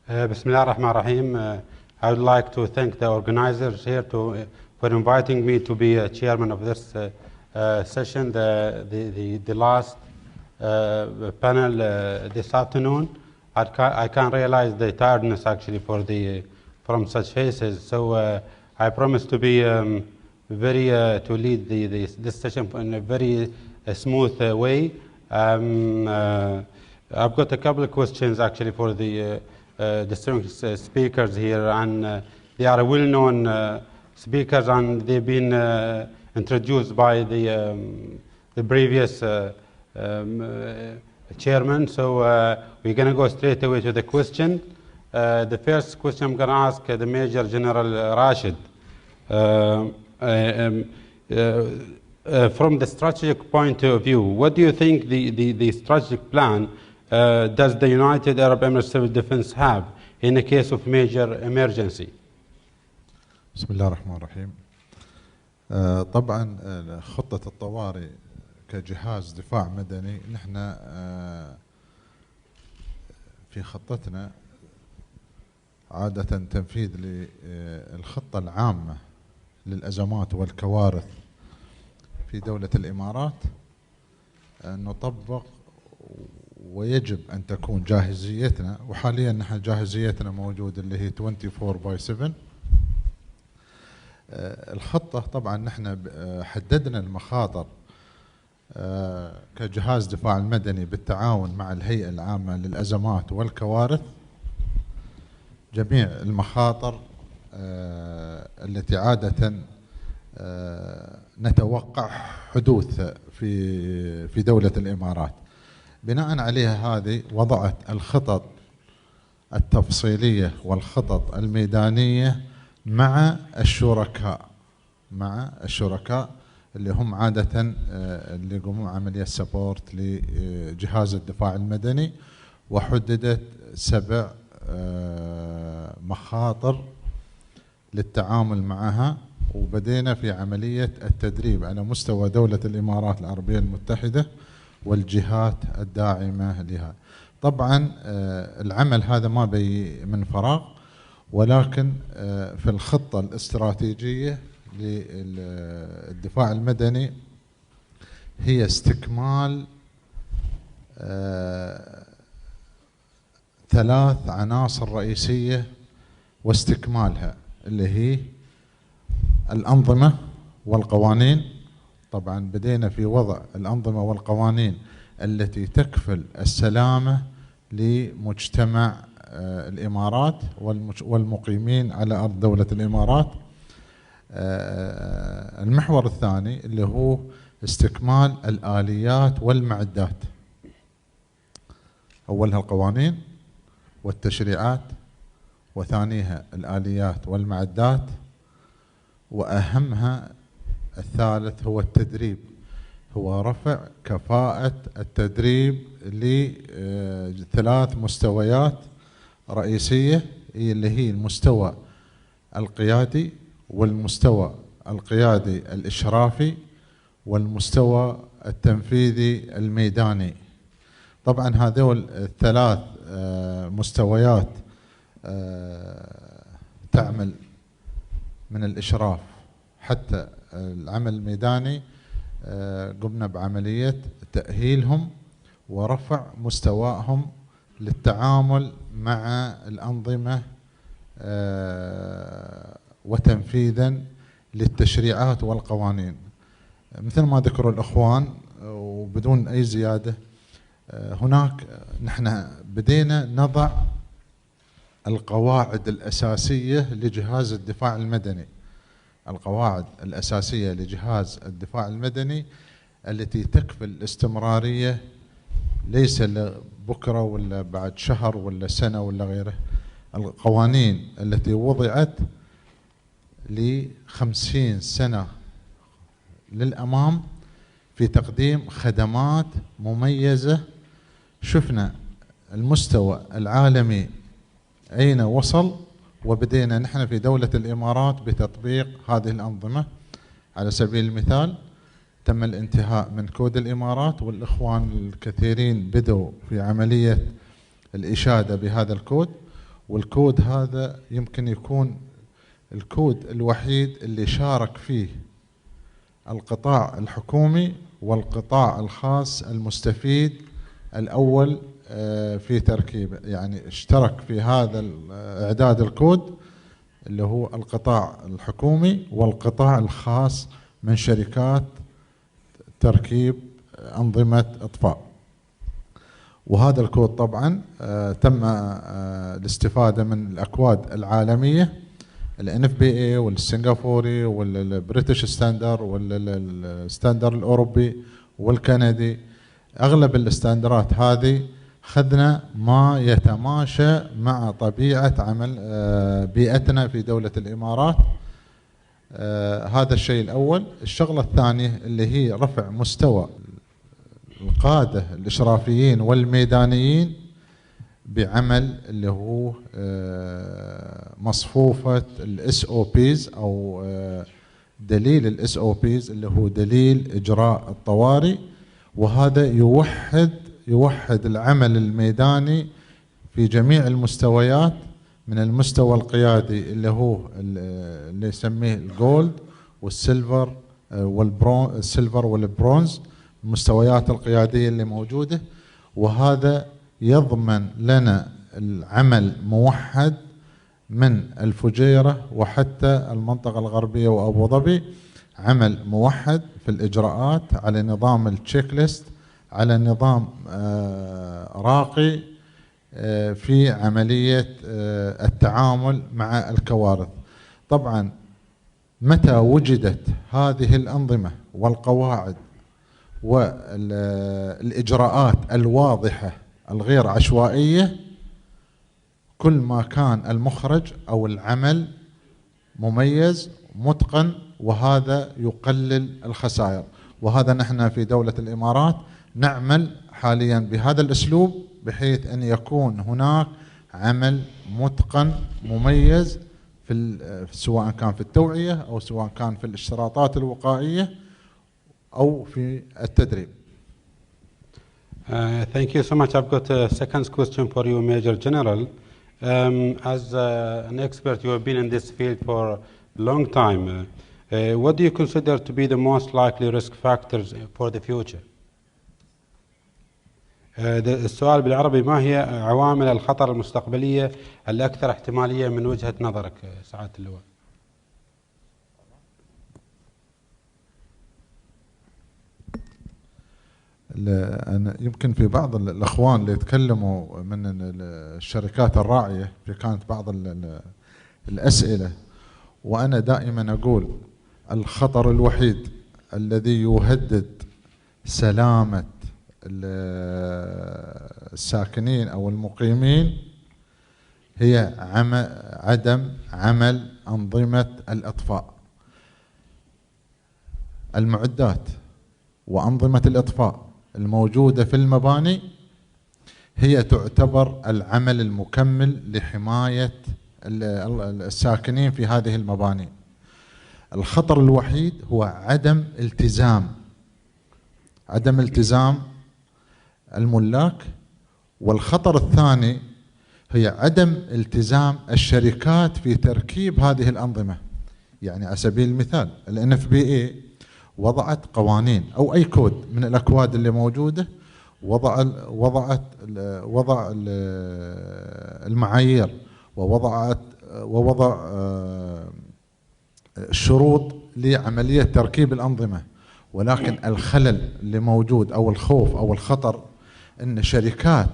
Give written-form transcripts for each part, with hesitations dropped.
Bismillah ar-Rahman ar-Rahim. I would like to thank the organizers here for inviting me to be chairman of this session, the last panel this afternoon. I can realize the tiredness actually from such faces. So I promise to be to lead this session in a very smooth way. I've got a couple of questions actually for the distinguished speakers here, and they are well-known speakers, and they've been introduced by the previous chairman. So we're going to go straight away to the question. The first question I'm going to ask the Major General Rashid. From the strategic point of view, what do you think the strategic plan does the United Arab Emirates Civil Defense have in a case of major emergency? بسم الله الرحمن الرحيم. طبعا خطة الطوارئ كجهاز دفاع مدني، نحن في خطتنا عادة تنفيذ للخطة العامة للأزمات والكوارث في دولة الإمارات نطبق، ويجب أن تكون جاهزيتنا، وحاليا نحن جاهزيتنا موجودة اللي هي 24/7. الخطة طبعا نحن حددنا المخاطر كجهاز دفاع المدني بالتعاون مع الهيئة العامة للأزمات والكوارث. جميع المخاطر التي عادة نتوقع حدوث في دولة الإمارات، بناء عليها هذه وضعت الخطط التفصيلية والخطط الميدانية مع الشركاء اللي هم عادة اللي يقومون عملية سبورت لجهاز الدفاع المدني، وحددت 7 مخاطر للتعامل معها، وبدينا في عملية التدريب على مستوى دولة الإمارات العربية المتحدة والجهات الداعمة لها. طبعا العمل هذا ما بي من فراغ، ولكن في الخطة الاستراتيجية للدفاع المدني هي استكمال 3 عناصر رئيسية واستكمالها، اللي هي الأنظمة والقوانين. طبعا بدينا في وضع الأنظمة والقوانين التي تكفل السلامة لمجتمع الإمارات والمقيمين على أرض دولة الإمارات. المحور الثاني اللي هو استكمال الآليات والمعدات، أولها القوانين والتشريعات، وثانيها الآليات والمعدات، وأهمها الثالث هو التدريب، هو رفع كفاءة التدريب ل3 مستويات رئيسية، اللي هي المستوى القيادي، والمستوى القيادي الإشرافي، والمستوى التنفيذي الميداني. طبعا هذول ال3 مستويات تعمل من الإشراف حتى العمل الميداني. قمنا بعملية تأهيلهم ورفع مستواهم للتعامل مع الأنظمة وتنفيذا للتشريعات والقوانين. مثل ما ذكروا الأخوان وبدون أي زيادة، هناك نحن بدينا نضع القواعد الأساسية لجهاز الدفاع المدني. القواعد الأساسية لجهاز الدفاع المدني التي تكفل الاستمرارية، ليس بكرة ولا بعد شهر ولا سنة ولا غيره. القوانين التي وضعت ل50 سنة للأمام في تقديم خدمات مميزة. شفنا المستوى العالمي أين وصل، وبدينا نحن في دولة الإمارات بتطبيق هذه الأنظمة. على سبيل المثال تم الانتهاء من كود الإمارات، والإخوان الكثيرين بدوا في عملية الإشادة بهذا الكود، والكود هذا يمكن يكون الكود الوحيد اللي شارك فيه القطاع الحكومي والقطاع الخاص المستفيد الأول في تركيبه، يعني اشترك في هذا إعداد الكود اللي هو القطاع الحكومي والقطاع الخاص من شركات تركيب أنظمة إطفاء. وهذا الكود طبعا تم الاستفادة من الأكواد العالمية الNFPA والسنغافوري والبريتش ستاندر والستاندر الأوروبي والكندي. أغلب الاستاندرات هذه خذنا ما يتماشى مع طبيعة عمل بيئتنا في دولة الإمارات. هذا الشيء الأول. الشغلة الثانية اللي هي رفع مستوى القادة الإشرافيين والميدانيين بعمل اللي هو مصفوفة الSOPs أو دليل الSOPs اللي هو دليل إجراء الطوارئ. وهذا يوحد العمل الميداني في جميع المستويات، من المستوى القيادي اللي هو اللي يسميه الجولد والسيلفر والبرونز، المستويات القيادية اللي موجودة. وهذا يضمن لنا العمل موحد من الفجيرة وحتى المنطقة الغربية وأبو ظبي، عمل موحد في الإجراءات على نظام التشيك ليست، على نظام راقي في عملية التعامل مع الكوارث. طبعا متى وجدت هذه الأنظمة والقواعد والإجراءات الواضحة الغير عشوائية، كل ما كان المخرج أو العمل مميز متقن، وهذا يقلل الخسائر. وهذا نحن في دولة الإمارات نعمل حاليا بهذا الأسلوب، بحيث أن يكون هناك عمل متقن مميز سواء كان في التوعية أو سواء كان في الاشتراطات الوقائية أو في التدريب. Thank you so much. I've got a second question for you, Major General. As an expert, you have been in this field for a long time. What do you consider to be the most likely risk factors for the future? السؤال بالعربي: ما هي عوامل الخطر المستقبلية الأكثر احتمالية من وجهة نظرك سعادة اللواء؟ أنا يمكن في بعض الأخوان اللي يتكلموا من الشركات الراعية في كانت بعض الأسئلة، وأنا دائما أقول الخطر الوحيد الذي يهدد سلامة الساكنين أو المقيمين هي عدم عمل أنظمة الإطفاء. المعدات وأنظمة الإطفاء الموجودة في المباني هي تعتبر العمل المكمل لحماية الساكنين في هذه المباني. الخطر الوحيد هو عدم التزام الملاك، والخطر الثاني هي عدم التزام الشركات في تركيب هذه الأنظمة. يعني على سبيل المثال الNFPA وضعت قوانين أو أي كود من الأكواد اللي موجودة، وضع المعايير ووضع الشروط لعملية تركيب الأنظمة. ولكن الخلل اللي موجود أو الخوف أو الخطر أن شركات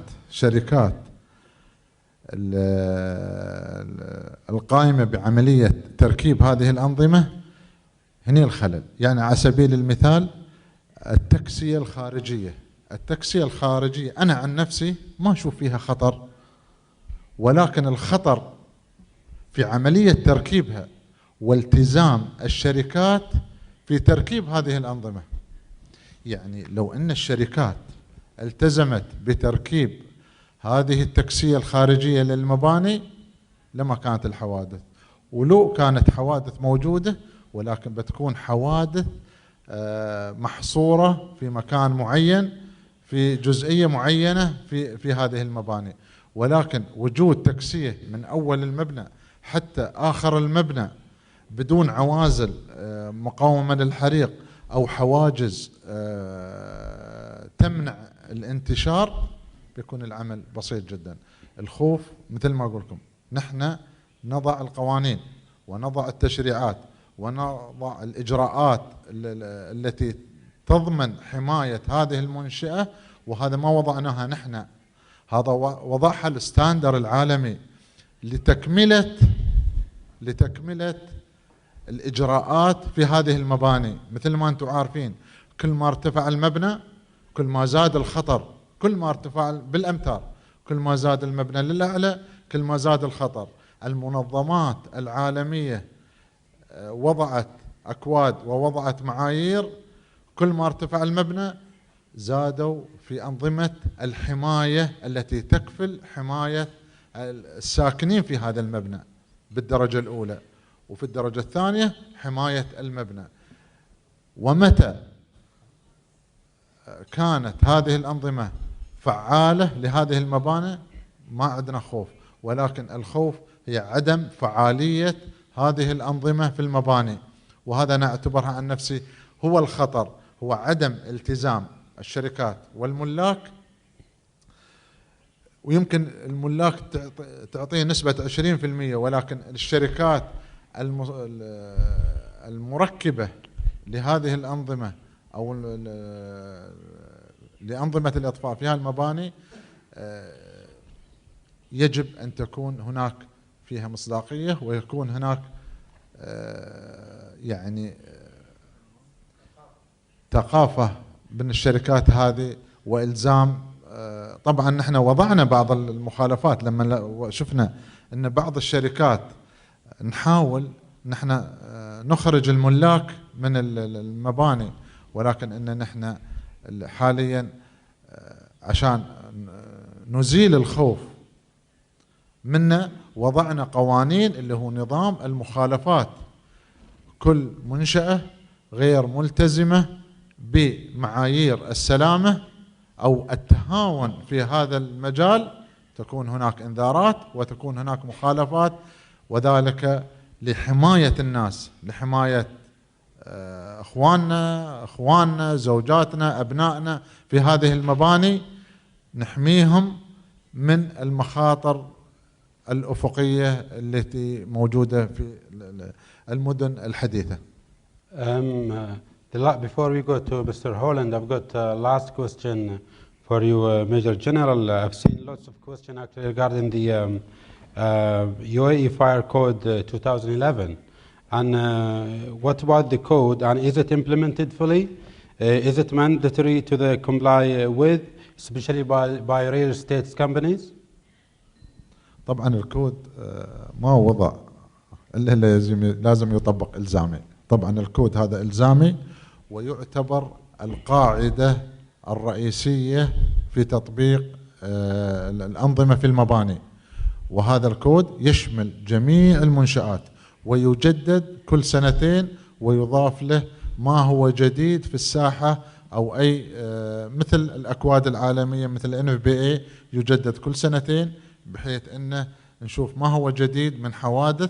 القائمة بعملية تركيب هذه الأنظمة هنا الخلل. يعني على سبيل المثال التكسية الخارجية أنا عن نفسي ما أشوف فيها خطر، ولكن الخطر في عملية تركيبها والتزام الشركات في تركيب هذه الأنظمة. يعني لو أن الشركات التزمت بتركيب هذه التكسية الخارجية للمباني لما كانت الحوادث، ولو كانت حوادث موجودة ولكن بتكون حوادث محصورة في مكان معين في جزئية معينة في هذه المباني. ولكن وجود تكسية من أول المبنى حتى آخر المبنى بدون عوازل مقاومة للحريق أو حواجز تمنع الانتشار، بيكون العمل بسيط جدا. الخوف مثل ما أقول لكم، نحن نضع القوانين ونضع التشريعات ونضع الإجراءات التي تضمن حماية هذه المنشأة، وهذا ما وضعناها نحن، هذا وضعها الستاندر العالمي لتكملة الإجراءات في هذه المباني. مثل ما أنتم عارفين، كل ما ارتفع المبنى كل ما زاد الخطر، كل ما ارتفع بالأمتار كل ما زاد المبنى للأعلى كل ما زاد الخطر. المنظمات العالمية وضعت أكواد ووضعت معايير، كل ما ارتفع المبنى زادوا في أنظمة الحماية التي تكفل حماية الساكنين في هذا المبنى بالدرجة الأولى، وفي الدرجة الثانية حماية المبنى. ومتى كانت هذه الأنظمة فعالة لهذه المباني ما عندنا خوف، ولكن الخوف هي عدم فعالية هذه الأنظمة في المباني، وهذا أنا أعتبرها عن نفسي هو الخطر، هو عدم التزام الشركات والملاك. ويمكن الملاك تعطيه نسبة 20%، ولكن الشركات المركبة لهذه الأنظمة أو لأنظمة الإطفاء في هالمباني يجب أن تكون هناك فيها مصداقية، ويكون هناك يعني ثقافة بين الشركات هذه وإلزام. طبعا نحن وضعنا بعض المخالفات لما شفنا أن بعض الشركات نحاول نحن نخرج الملاك من المباني، ولكن أن نحن حاليا عشان نزيل الخوف منا وضعنا قوانين اللي هو نظام المخالفات. كل منشأة غير ملتزمة بمعايير السلامة أو التهاون في هذا المجال تكون هناك إنذارات وتكون هناك مخالفات، وذلك لحماية الناس، لحماية أخواننا زوجاتنا أبنائنا في هذه المباني، نحميهم من المخاطر الأفقية التي موجودة في المدن الحديثة. Before we go to Mr. Holland, I've got a last question for you, Major General. I've seen lots of questions actually regarding the UAE Fire Code 2011. And what about the code, and is it implemented fully? Is it mandatory to comply with, especially by real estate companies? طبعا الكود ما وضع إلا لازم يطبق إلزامي. طبعا الكود هذا إلزامي ويعتبر القاعدة الرئيسية في تطبيق الأنظمة في المباني، وهذا الكود يشمل جميع المنشآت ويجدد كل سنتين ويضاف له ما هو جديد في الساحة أو أي مثل الأكواد العالمية مثل FBA يجدد كل سنتين، بحيث أنه نشوف ما هو جديد من حوادث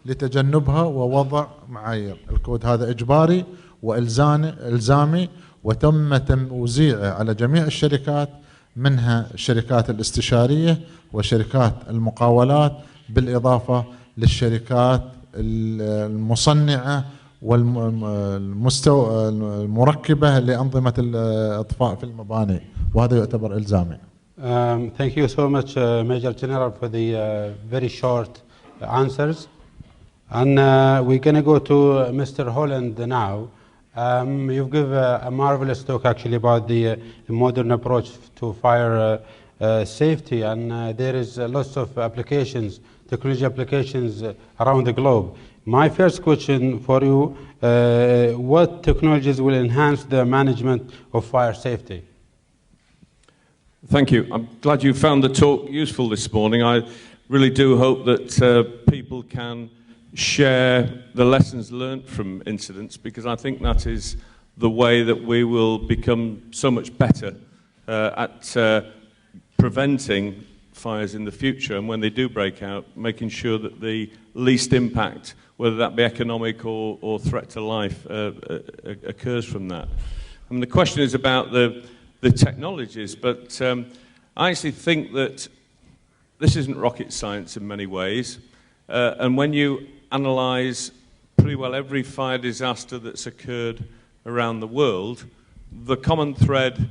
لتجنبها ووضع معايير. الكود هذا إجباري وإلزامي وتم توزيعه على جميع الشركات، منها الشركات الاستشارية وشركات المقاولات، بالإضافة للشركات المصنعة والمركبة لأنظمة الإطفاء في المباني، وهذا يعتبر إلزامي. Thank you so much, Major General, for the very short answers. And we're going to go to Mr. Holland now. You've given a marvelous talk actually about the modern approach to fire safety, and there is lots of applications, technology applications around the globe. My first question for you, what technologies will enhance the management of fire safety? Thank you. I'm glad you found the talk useful this morning. I really do hope that people can share the lessons learned from incidents, because I think that is the way that we will become so much better at preventing fires in the future, and when they do break out, making sure that the least impact, whether that be economic or threat to life, occurs from that. I mean, the question is about the technologies, but I actually think that this isn't rocket science in many ways, and when you analyse pretty well every fire disaster that's occurred around the world, the common thread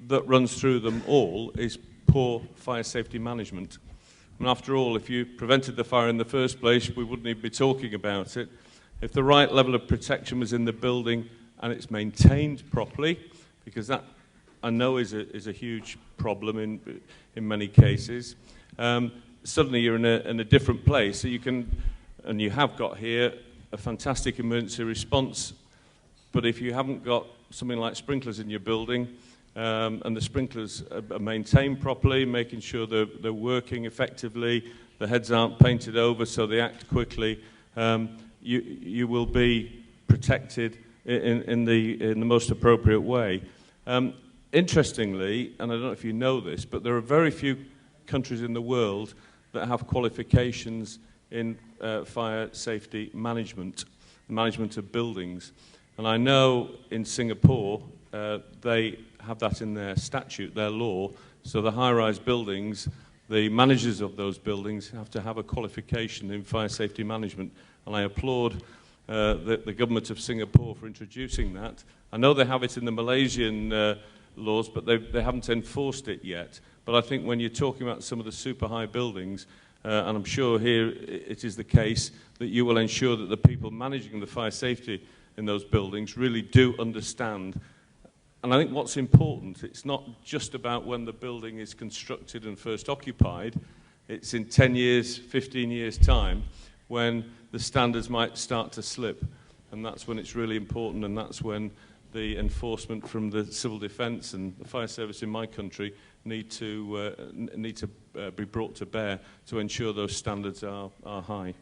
that runs through them all is poor fire safety management. And after all, if you prevented the fire in the first place, we wouldn't even be talking about it. If the right level of protection was in the building and it's maintained properly, because that I know is a huge problem in many cases, suddenly you're in a different place. So you can, and you have got here, a fantastic emergency response, but if you haven't got something like sprinklers in your building, and the sprinklers are maintained properly, making sure they're working effectively, the heads aren't painted over so they act quickly, you will be protected in the most appropriate way. Interestingly, and I don't know if you know this, but there are very few countries in the world that have qualifications in fire safety management of buildings. And I know in Singapore they have that in their statute, their law, so the high-rise buildings, the managers of those buildings have to have a qualification in fire safety management, and I applaud the government of Singapore for introducing that. I know they have it in the Malaysian laws, but they haven't enforced it yet. But I think when you're talking about some of the super high buildings, and I'm sure here it is the case, that you will ensure that the people managing the fire safety in those buildings really do understand. And I think what's important, it's not just about when the building is constructed and first occupied, it's in 10 years, 15 years' time, when the standards might start to slip. And that's when it's really important, and that's when the enforcement from the civil defence and the fire service in my country need to be brought to bear to ensure those standards are high.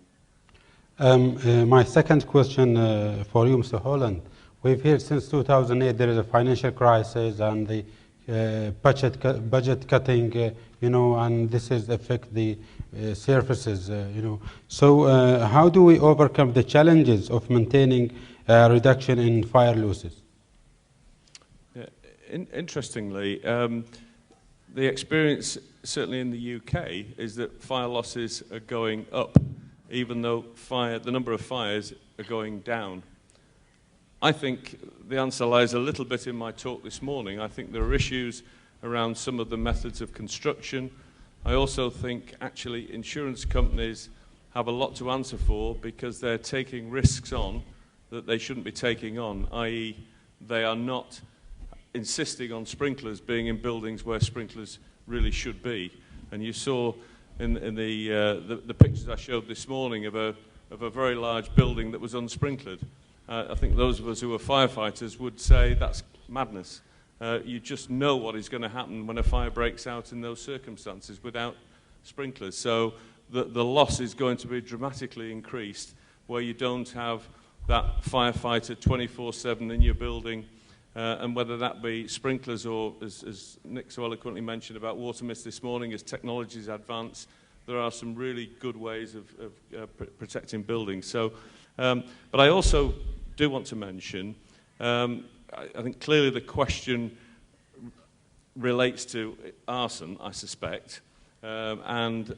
My second question for you, Mr. Holland. We've heard since 2008 there is a financial crisis and the budget cutting, and this is affect the services, So how do we overcome the challenges of maintaining a reduction in fire losses? Interestingly, the experience, certainly in the UK, is that fire losses are going up, even though the number of fires are going down. I think the answer lies a little bit in my talk this morning. I think there are issues around some of the methods of construction. I also think, actually, insurance companies have a lot to answer for because they're taking risks on that they shouldn't be taking on, i.e. they are not insisting on sprinklers being in buildings where sprinklers really should be. And you saw in the pictures I showed this morning of a very large building that was unsprinkled. I think those of us who are firefighters would say that's madness. You just know what is going to happen when a fire breaks out in those circumstances without sprinklers. So the loss is going to be dramatically increased where you don't have that firefighter 24/7 in your building, and whether that be sprinklers or, as Nick so eloquently mentioned about water mist this morning, as technologies advance, there are some really good ways of protecting buildings. So, but I also do want to mention, I think clearly the question relates to arson, I suspect, and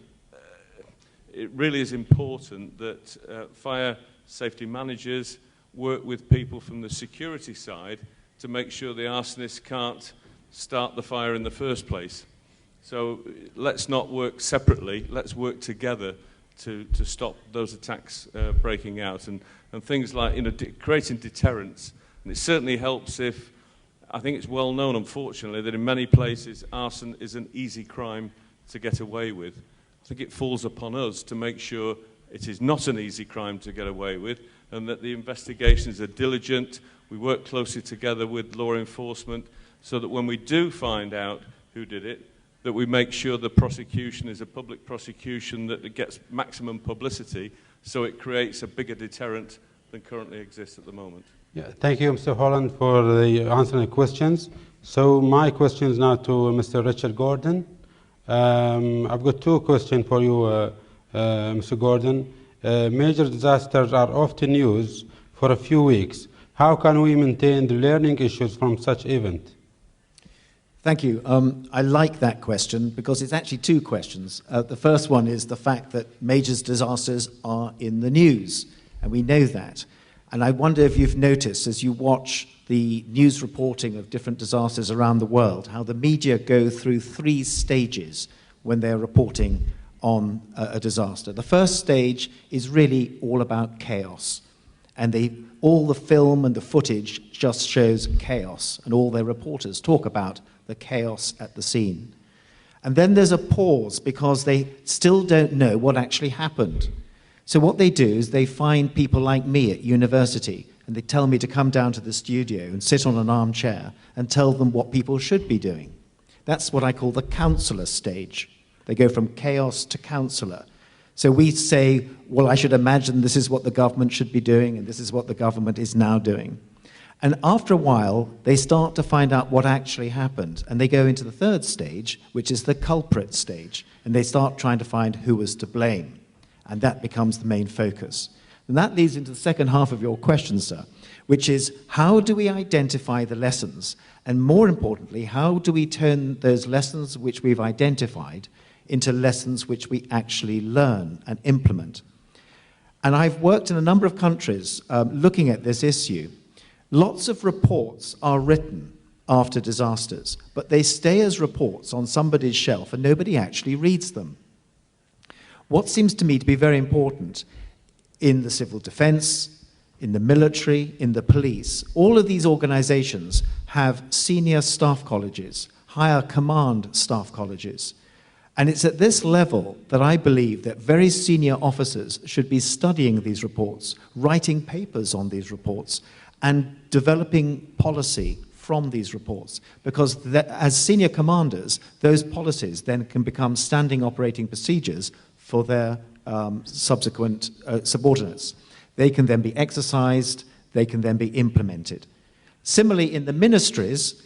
it really is important that fire safety managers work with people from the security side to make sure the arsonist can't start the fire in the first place. So let's not work separately, let's work together to stop those attacks breaking out. And things like creating deterrence. And it certainly helps if, I think it's well known, unfortunately, that in many places arson is an easy crime to get away with. I think it falls upon us to make sure it is not an easy crime to get away with, and that the investigations are diligent. We work closely together with law enforcement so that when we do find out who did it, that we make sure the prosecution is a public prosecution, that it gets maximum publicity, so it creates a bigger deterrent than currently exists at the moment. Yeah, thank you, Mr. Holland, for the answering the questions. So my questions now to Mr. Richard Gordon. I've got two questions for you, Mr. Gordon. Major disasters are often used for a few weeks. How can we maintain the learning issues from such event? Thank you. I like that question because it's actually two questions. The first one is the fact that major disasters are in the news, and we know that. And I wonder if you've noticed, as you watch the news reporting of different disasters around the world, how the media go through three stages when they're reporting on a disaster. The first stage is really all about chaos. And all the film and the footage just shows chaos, and all their reporters talk about the chaos at the scene. And then there's a pause because they still don't know what actually happened. So what they do is they find people like me at university, and they tell me to come down to the studio and sit on an armchair and tell them what people should be doing. That's what I call the counselor stage. They go from chaos to counselor. So we say, well, I should imagine this is what the government should be doing, and this is what the government is now doing. And after a while, they start to find out what actually happened. And they go into the third stage, which is the culprit stage. And they start trying to find who was to blame. And that becomes the main focus. And that leads into the second half of your question, sir, which is how do we identify the lessons? And more importantly, how do we turn those lessons which we've identified into lessons which we actually learn and implement? And I've worked in a number of countries looking at this issue. Lots of reports are written after disasters, but they stay as reports on somebody's shelf and nobody actually reads them. What seems to me to be very important in the civil defense, in the military, in the police, all of these organizations have senior staff colleges, higher command staff colleges. And it's at this level that I believe that very senior officers should be studying these reports, writing papers on these reports, and developing policy from these reports. Because as senior commanders, those policies then can become standing operating procedures for their subsequent subordinates. They can then be exercised, they can then be implemented. Similarly, in the ministries,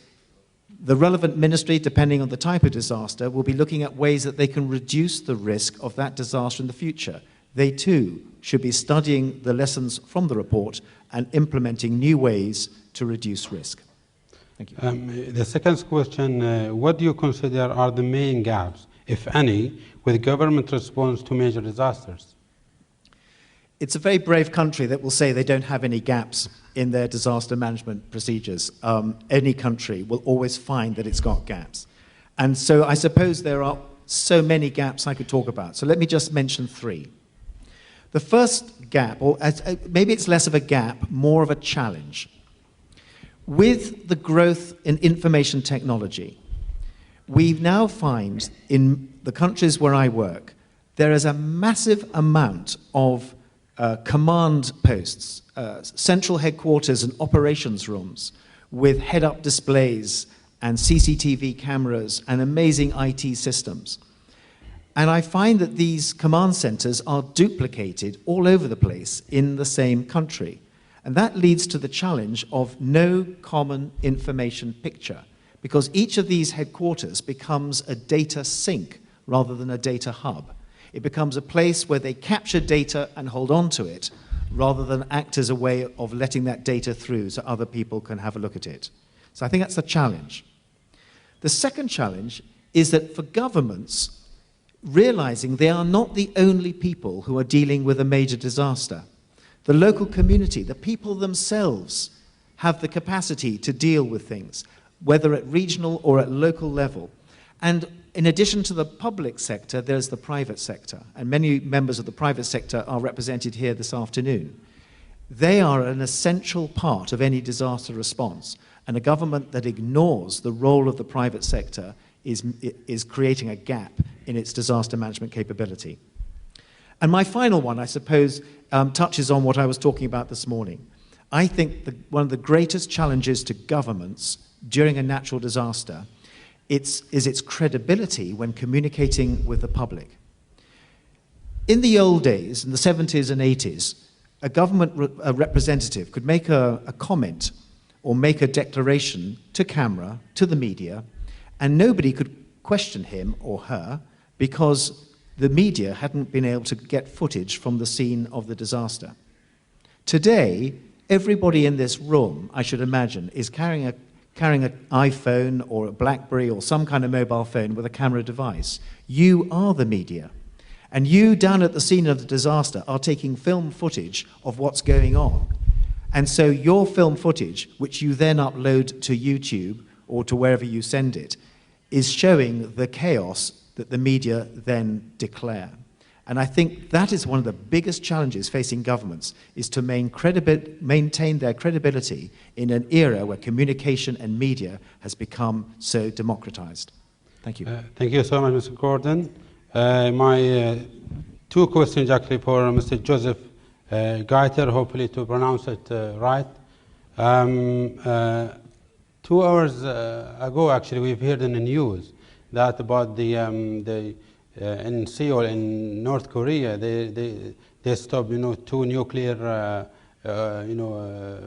the relevant ministry, depending on the type of disaster, will be looking at ways that they can reduce the risk of that disaster in the future. They too should be studying the lessons from the report and implementing new ways to reduce risk. Thank you. The second question, what do you consider are the main gaps, if any, with government response to major disasters? It's a very brave country that will say they don't have any gaps in their disaster management procedures. Any country will always find that it's got gaps. And so I suppose there are so many gaps I could talk about. So let me just mention three. The first gap, or maybe it's less of a gap, more of a challenge. With the growth in information technology, we now find in the countries where I work, there is a massive amount of command posts, central headquarters and operations rooms with head-up displays and CCTV cameras and amazing IT systems. And I find that these command centers are duplicated all over the place in the same country. And that leads to the challenge of no common information picture, because each of these headquarters becomes a data sink rather than a data hub. It becomes a place where they capture data and hold on to it, rather than act as a way of letting that data through so other people can have a look at it. So I think that's a challenge. The second challenge is that for governments, realizing they are not the only people who are dealing with a major disaster. The local community, the people themselves, have the capacity to deal with things, whether at regional or at local level. And in addition to the public sector, there's the private sector. And many members of the private sector are represented here this afternoon. They are an essential part of any disaster response. And a government that ignores the role of the private sector is creating a gap in its disaster management capability. And my final one, I suppose, touches on what I was talking about this morning. I think one of the greatest challenges to governments during a natural disaster is its credibility when communicating with the public. In the old days, in the 70s and 80s, a government representative could make a comment or make a declaration to camera, to the media, and nobody could question him or her because the media hadn't been able to get footage from the scene of the disaster. Today, everybody in this room, I should imagine, is carrying an iPhone or a BlackBerry or some kind of mobile phone with a camera device. You are the media. And you, down at the scene of the disaster, are taking film footage of what's going on. And so your film footage, which you then upload to YouTube or to wherever you send it, is showing the chaos that the media then declare. And I think that is one of the biggest challenges facing governments, is to maintain their credibility in an era where communication and media has become so democratized. Thank you. Thank you so much, Mr. Gordon. My two questions actually for Mr. Joseph Geiter, hopefully to pronounce it right. 2 hours ago, actually, we've heard in the news that about in Seoul, in North Korea, they stopped, 2 nuclear,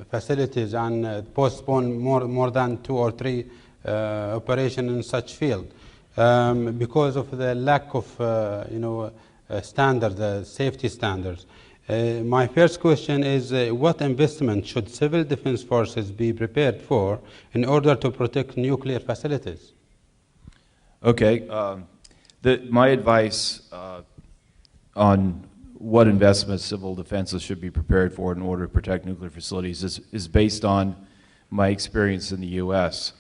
facilities and postponed more than 2 or 3 operations in such field because of the lack of, standards, safety standards. My first question is, what investment should civil defense forces be prepared for in order to protect nuclear facilities? Okay. My advice on what investments civil defenses should be prepared for in order to protect nuclear facilities is based on my experience in the U.S.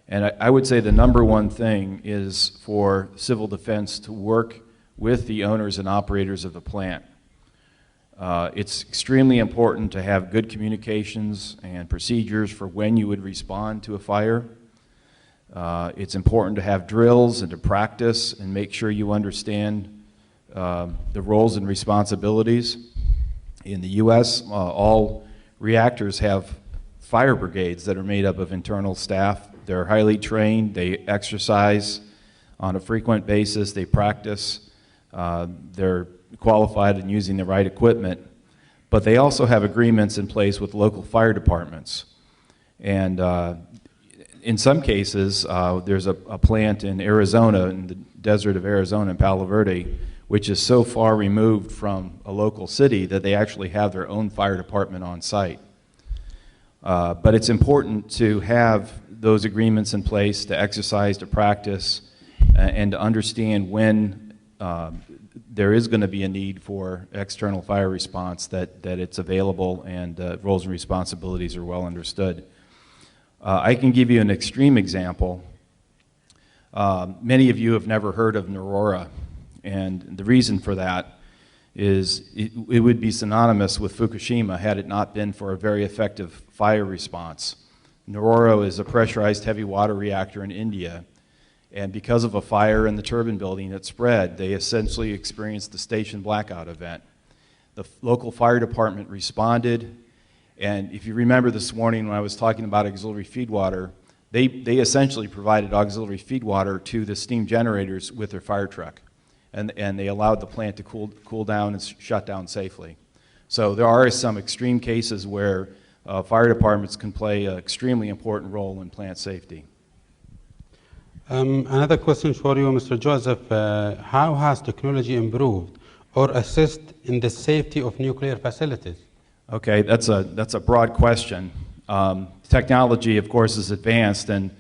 And I would say the number one thing is for civil defense to work with the owners and operators of the plant. It's extremely important to have good communications and procedures for when you would respond to a fire. It's important to have drills and to practice and make sure you understand the roles and responsibilities. In the U.S., all reactors have fire brigades that are made up of internal staff. They're highly trained. They exercise on a frequent basis. They practice. They're qualified in using the right equipment. But they also have agreements in place with local fire departments. And in some cases, there's a plant in Arizona, in the desert of Arizona, in Palo Verde, which is so far removed from a local city that they actually have their own fire department on site. But it's important to have those agreements in place, to exercise, to practice, and to understand when there is going to be a need for external fire response, that it's available and roles and responsibilities are well understood. I can give you an extreme example. Many of you have never heard of Aurora, and the reason for that is it would be synonymous with Fukushima had it not been for a very effective fire response. Aurora is a pressurized heavy water reactor in India, and because of a fire in the turbine building that spread, they essentially experienced the station blackout event. The local fire department responded, and if you remember this morning when I was talking about auxiliary feed water, they essentially provided auxiliary feed water to the steam generators with their fire truck, and they allowed the plant to cool down and shut down safely. So there are some extreme cases where fire departments can play an extremely important role in plant safety. Another question for you, Mr. Joseph. How has technology improved or assist in the safety of nuclear facilities? Okay, that's a broad question. Technology, of course, is advanced, and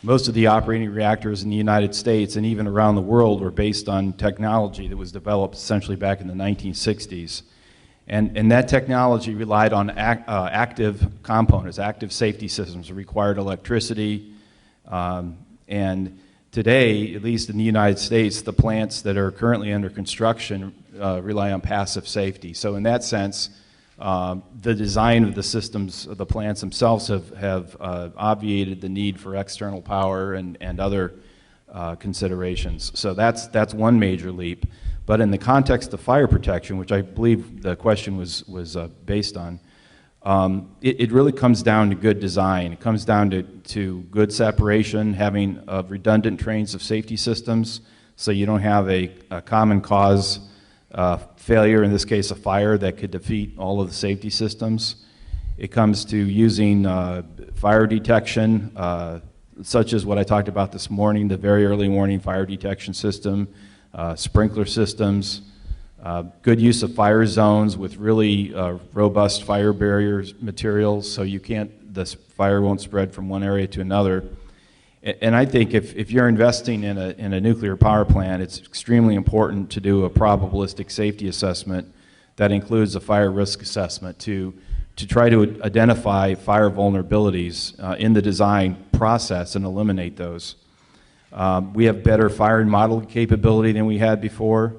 most of the operating reactors in the United States and even around the world were based on technology that was developed essentially back in the 1960s. And that technology relied on active components, active safety systems, required electricity. And today, at least in the United States, the plants that are currently under construction rely on passive safety. So in that sense, the design of the systems of the plants themselves have obviated the need for external power and other considerations. So that's one major leap. But in the context of fire protection, which I believe the question was based on, it really comes down to good design. It comes down to good separation, having redundant trains of safety systems, so you don't have a common cause failure, in this case a fire, that could defeat all of the safety systems. It comes to using fire detection, such as what I talked about this morning, the very early warning fire detection system, sprinkler systems, good use of fire zones with really robust fire barriers materials, so the fire won't spread from one area to another. And I think if you're investing in a nuclear power plant, it's extremely important to do a probabilistic safety assessment that includes a fire risk assessment to try to identify fire vulnerabilities in the design process and eliminate those. We have better fire modeling capability than we had before.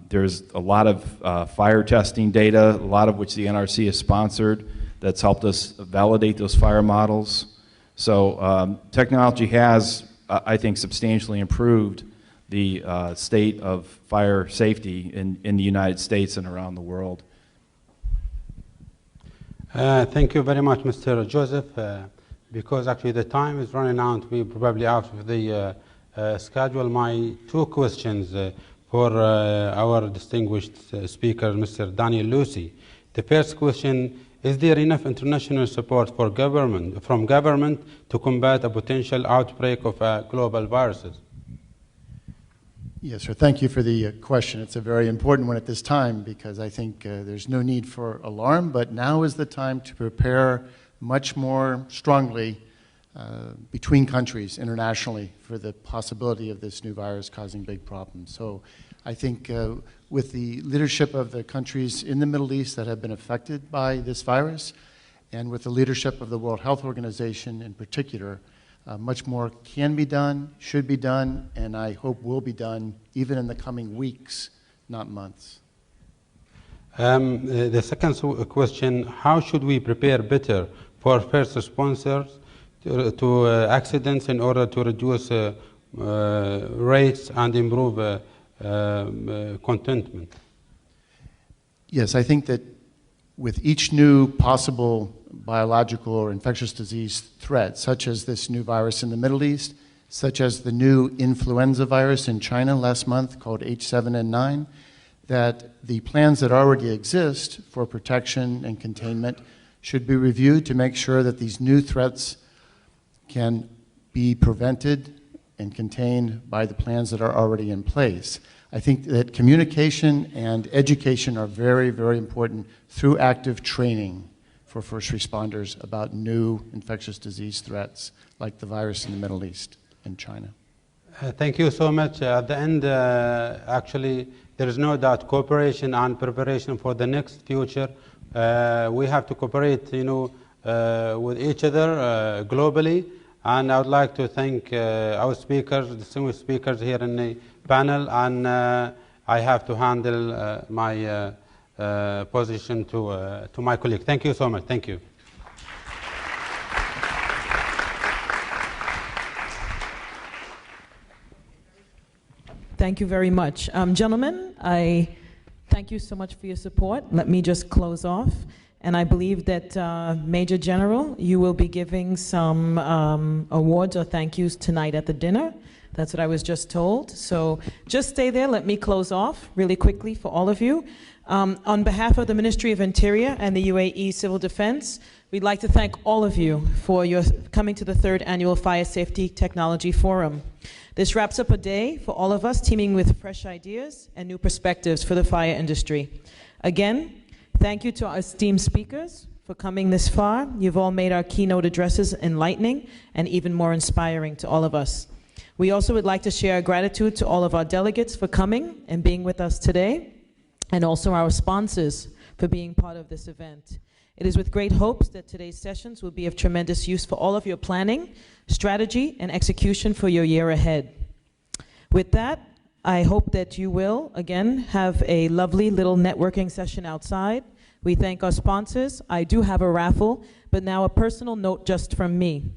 There's a lot of fire testing data, a lot of which the NRC has sponsored, that's helped us validate those fire models. So technology has, I think, substantially improved the state of fire safety in the United States and around the world. Thank you very much, Mr. Joseph. Because actually the time is running out, we're probably out of the schedule. My two questions for our distinguished speaker, Mr. Daniel Lucy. The first question: is there enough international support from government to combat a potential outbreak of global viruses? Yes, sir. Thank you for the question. It's a very important one at this time because I think there's no need for alarm, but now is the time to prepare much more strongly between countries internationally for the possibility of this new virus causing big problems. So I think with the leadership of the countries in the Middle East that have been affected by this virus, and with the leadership of the World Health Organization in particular, much more can be done, should be done, and I hope will be done even in the coming weeks, not months. The second question: how should we prepare better for first responders to accidents in order to reduce rates and improve contentment? Yes, I think that with each new possible biological or infectious disease threat, such as this new virus in the Middle East, such as the new influenza virus in China last month called H7N9, that the plans that already exist for protection and containment should be reviewed to make sure that these new threats can be prevented and contained by the plans that are already in place. I think that communication and education are very, very important through active training for first responders about new infectious disease threats like the virus in the Middle East and China. Thank you so much. At the end, actually, there is no doubt cooperation and preparation for the next future. We have to cooperate, with each other globally. And I would like to thank our speakers, distinguished speakers here in the panel. And I have to handle my position to my colleague. Thank you so much. Thank you. Thank you very much. Gentlemen, I thank you so much for your support. Let me just close off. And I believe that Major General, you will be giving some awards or thank yous tonight at the dinner. That's what I was just told. So just stay there. Let me close off really quickly for all of you. On behalf of the Ministry of Interior and the UAE Civil Defense, we'd like to thank all of you for your coming to the 3rd Annual Fire Safety Technology Forum. This wraps up a day for all of us teeming with fresh ideas and new perspectives for the fire industry. Again, thank you to our esteemed speakers for coming this far. You've all made our keynote addresses enlightening and even more inspiring to all of us. We also would like to share our gratitude to all of our delegates for coming and being with us today, and also our sponsors for being part of this event. It is with great hopes that today's sessions will be of tremendous use for all of your planning, strategy, and execution for your year ahead. With that, I hope that you will, again, have a lovely little networking session outside. We thank our sponsors. I do have a raffle, but now a personal note just from me.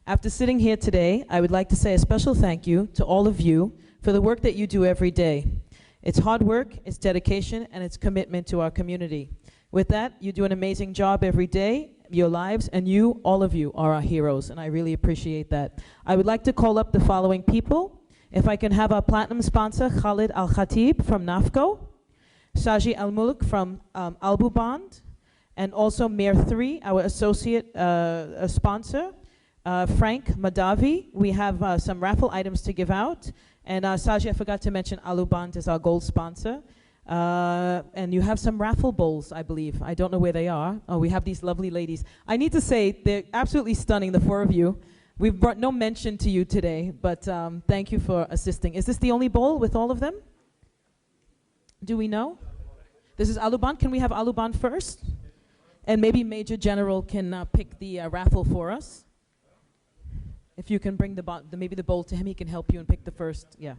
After sitting here today, I would like to say a special thank you to all of you for the work that you do every day. It's hard work, it's dedication, and it's commitment to our community. With that, you do an amazing job every day, your lives, and you, all of you, are our heroes, and I really appreciate that. I would like to call up the following people. If I can have our platinum sponsor, Khalid Al-Khatib from NAFCO, Shaji Al-Mulk from Al-Buband, and also Mayor 3, our associate sponsor, Frank Madavi. We have some raffle items to give out. And Saji, I forgot to mention Alubant is our gold sponsor. And you have some raffle bowls, I believe. I don't know where they are. Oh, we have these lovely ladies. I need to say, they're absolutely stunning, the four of you. We've brought no mention to you today, but thank you for assisting. Is this the only bowl with all of them? Do we know? This is Alubant. Can we have Alubant first? And maybe Major General can pick the raffle for us. If you can bring maybe the bowl to him, he can help you and pick the first. Yeah.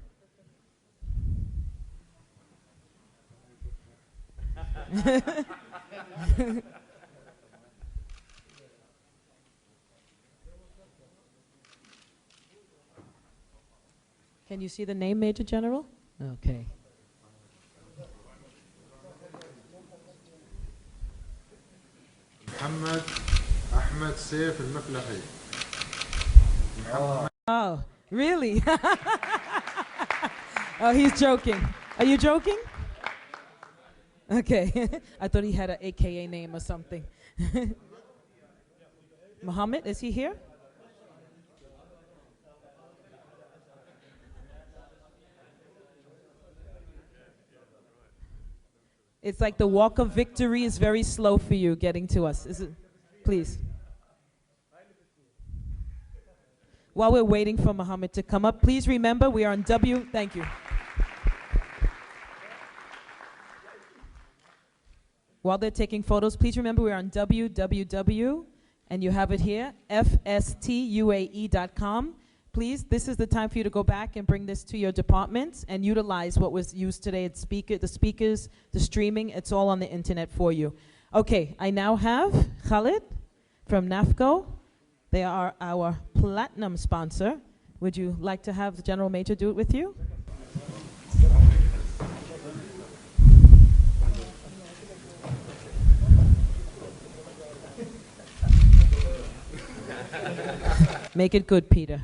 Can you see the name, Major General? Okay. محمد أحمد سيف المفلحي. Oh, really? Oh, he's joking. Are you joking? Okay. I thought he had an AKA name or something. Muhammad, is he here? It's like the walk of victory is very slow for you getting to us. Is it? Please. While we're waiting for Muhammad to come up, please remember we are on thank you. While they're taking photos, please remember we're on www, and you have it here, FST-UAE.com. Please, this is the time for you to go back and bring this to your departments and utilize what was used today. It's the speakers, the streaming, it's all on the internet for you. Okay, I now have Khalid from NAFCO. They are our platinum sponsor. Would you like to have the General Major do it with you? Make it good, Peter.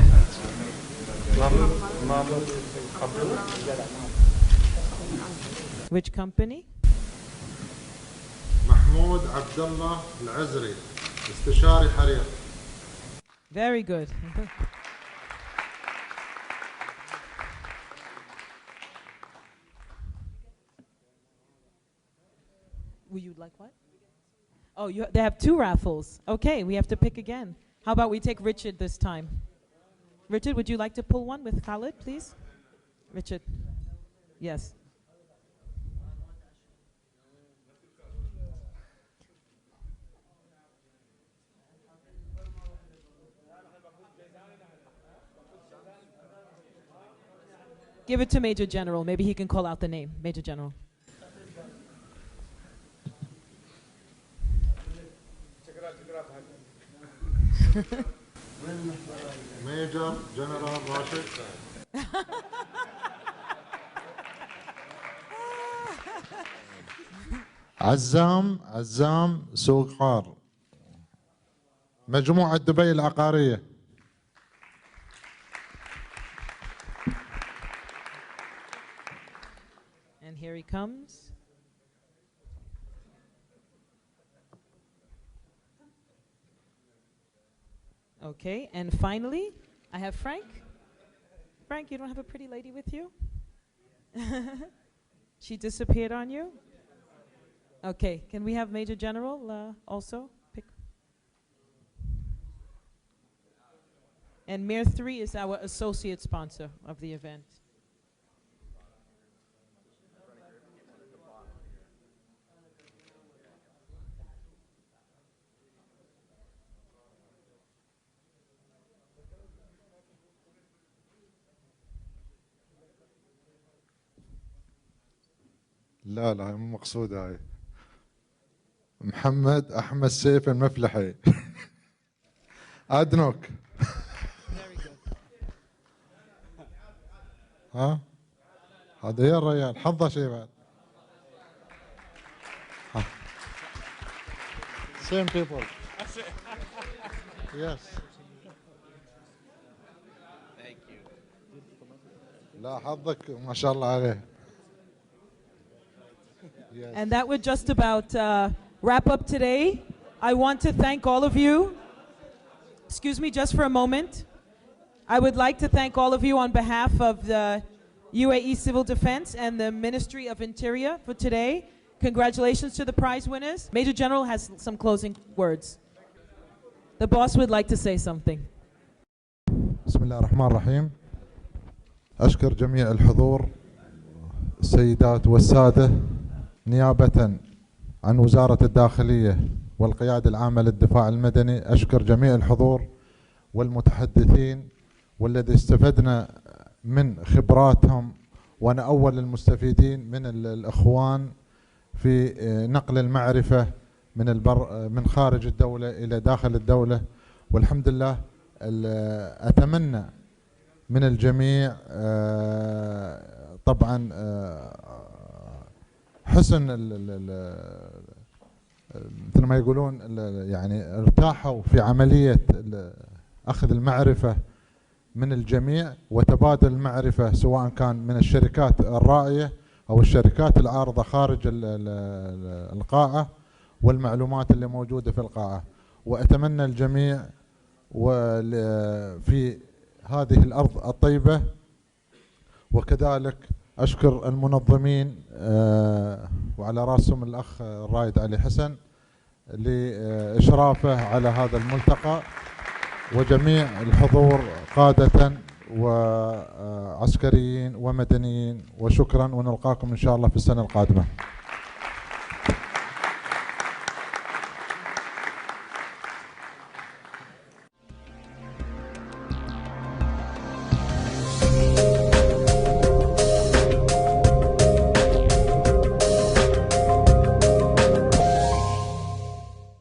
Which company? محمود عبد الله العزري استشاري حريق. Very good. Would you like what? Oh, they have two raffles. Okay, we have to pick again. How about we take Richard this time? Richard, would you like to pull one with Khalid, please? Richard. Yes. Give it to Major General. Maybe he can call out the name. Major General. Major General Rashid. عزام سوق قار. مجموعة دبي العقارية. And here he comes. Okay, and finally, I have Frank. Frank, you don't have a pretty lady with you? She disappeared on you? Okay, can we have Major General also pick? And Mir 3 is our associate sponsor of the event. لا مو مقصودة هاي. محمد أحمد سيف المفلحي. أدنوك. ها؟ هذا يا الرجال حظه شيء بعد. Same people. Yes. Thank you. لا حظك ما شاء الله عليه. Yes. And that would just about wrap up today. I want to thank all of you. Excuse me just for a moment. I would like to thank all of you on behalf of the UAE Civil Defense and the Ministry of Interior for today. Congratulations to the prize winners. Major General has some closing words. The boss would like to say something. بسم الله الرحمن الرحيم. أشكر جميع الحضور السيدات والسادة نيابة عن وزارة الداخلية والقيادة العامة للدفاع المدني. أشكر جميع الحضور والمتحدثين والذي استفدنا من خبراتهم، وأنا أول المستفيدين من الإخوان في نقل المعرفة من خارج الدولة إلى داخل الدولة. والحمد لله أتمنى من الجميع طبعا حسن مثل ما يقولون يعني ارتاحوا في عملية أخذ المعرفة من الجميع وتبادل المعرفة، سواء كان من الشركات الرائية أو الشركات العارضة خارج القاعة والمعلومات اللي موجودة في القاعة. وأتمنى الجميع في هذه الأرض الطيبة. وكذلك أشكر المنظمين وعلى رأسهم الأخ الرائد علي حسن لإشرافه على هذا الملتقى، وجميع الحضور قادة وعسكريين ومدنيين، وشكرا، ونلقاكم إن شاء الله في السنة القادمة.